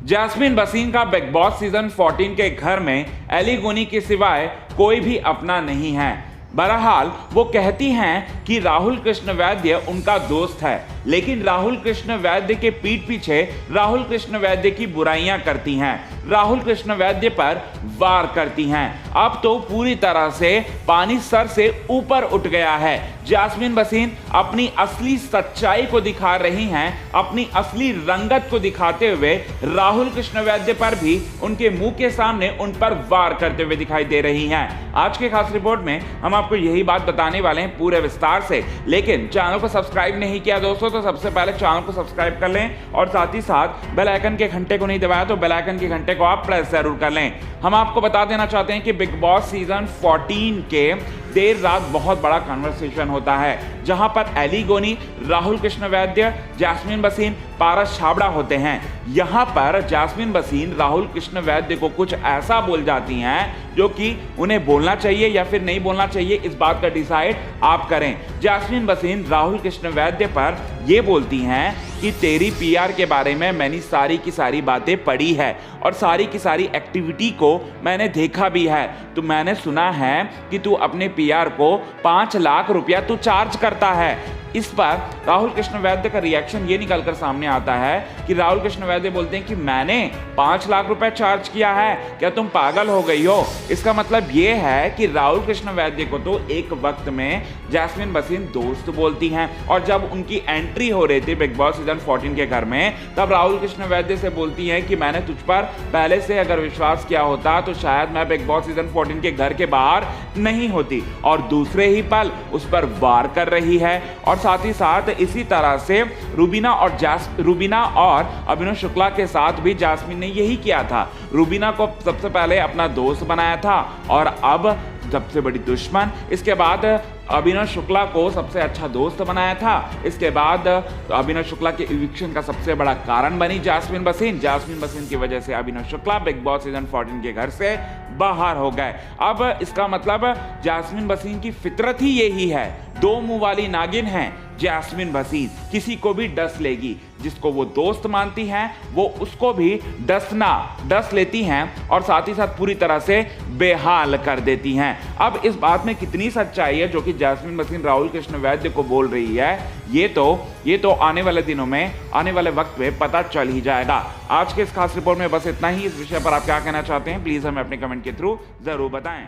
Jasmine Bhasin का big boss season 14 के घर में एली गोनी के सिवाय कोई भी अपना नहीं है। बहरहाल वो कहती हैं कि राहुल कृष्ण वैद्य उनका दोस्त है, लेकिन राहुल कृष्ण वैद्य के पीठ पीछे राहुल कृष्ण वैद्य की बुराइयां करती हैं, राहुल कृष्ण वैद्य पर वार करती हैं। अब तो पूरी तरह से पानी सर से ऊपर उठ गया है। जैस्मीन भसीन अपनी असली सच्चाई को दिखा रही हैं, अपनी असली रंगत को दिखाते हुए राहुल कृष्ण वैद्य पर भी उनके मुंह के सामने उन पर वार करते हुए दिखाई दे रही हैं। आज के खास रिपोर्ट में हम आपको यही बात बताने वाले हैं पूरे विस्तार से। लेकिन चैनल को सब्सक्राइब नहीं किया दोस्तों तो सबसे पहले चैनल को सब्सक्राइब कर लें और साथ ही साथ बेल आइकन के घंटे को नहीं दबाया तो बेल आइकन के घंटे को आप प्रेस जरूर कर लें। हम आपको बता देना चाहते हैं कि बिग बॉस सीजन 14 के देर रात बहुत बड़ा कन्वर्सेशन होता है, जहां पर एली गोनी, राहुल कृष्ण वैद्य, जैस्मीन भसीन, पारस छाबड़ा होते हैं। यहां पर जैस्मीन भसीन राहुल कृष्ण वैद्य को कुछ ऐसा बोल जाती हैं जो कि उन्हें बोलना चाहिए या फिर नहीं बोलना चाहिए, इस बात का डिसाइड आप करें। जैस्मीन भसीन राहुल कृष्ण वैद्य पर यह बोलती हैं कि तेरी पीआर के बारे में मैंने सारी की सारी बातें पढ़ी है और सारी की सारी एक्टिविटी को मैंने देखा भी है। तो मैंने सुना है कि तू अपने पीआर को 5 लाख रुपया तू चार्ज करता है। इस पर राहुल कृष्ण वैद्य का रिएक्शन ये निकलकर सामने आता है कि राहुल कृष्ण वैद्य बोलते हैं कि मैंने 5 लाख रुपए चार्ज किया है, क्या तुम पागल हो गई हो? इसका मतलब ये है कि राहुल कृष्ण वैद्य को तो एक वक्त में जैस्मीन भसीन दोस्त बोलती हैं, और जब उनकी एंट्री हो रही थी बिग बॉस सीजन 14 के घर में, तब राहुल कृष्ण वैद्य से बोलती हैं कि मैंने तुझ पर पहले से अगर विश्वास किया होता तो शायद मैं बिग बॉस सीजन 14 के घर के बाहर नहीं होती, और दूसरे ही पल उस पर वार कर रही है। और साथ ही साथ इसी तरह से रूबीना और अभिनव शुक्ला के साथ भी जैस्मीन ने यही किया था। रूबीना को सबसे पहले अपना दोस्त बनाया था और अब सबसे बड़ी दुश्मन, इसके बाद अभिनव शुक्ला को सबसे अच्छा दोस्त बनाया था, इसके बाद अभिनव शुक्ला के इविक्शन का सबसे बड़ा कारण बनी जैस्मीन भसीन। जैस्मीन भसीन की वजह से Abhinav Shukla big boss season 14 के घर से बाहर हो गए। अब इसका मतलब जैस्मीन भसीन की फितरत ही यही है, दो मुंह वाली नागिन है जैस्मीन भसीन, किसी को भी डस लेगी, जिसको वो दोस्त मानती हैं वो उसको भी डस लेती हैं और साथ ही साथ पूरी तरह से बेहाल कर देती हैं। अब इस बात में कितनी सच्चाई है जो कि जैस्मीन भसीन राहुल कृष्ण वैद्य को बोल रही है, ये तो आने वाले दिनों में, आने वाले वक्त में पता चल ही जाएगा। आज के इस खास रिपोर्ट में बस इतना ही। इस विषय पर आप क्या कहना चाहते हैं प्लीज हमें अपने कमेंट के थ्रू जरूर बताएं।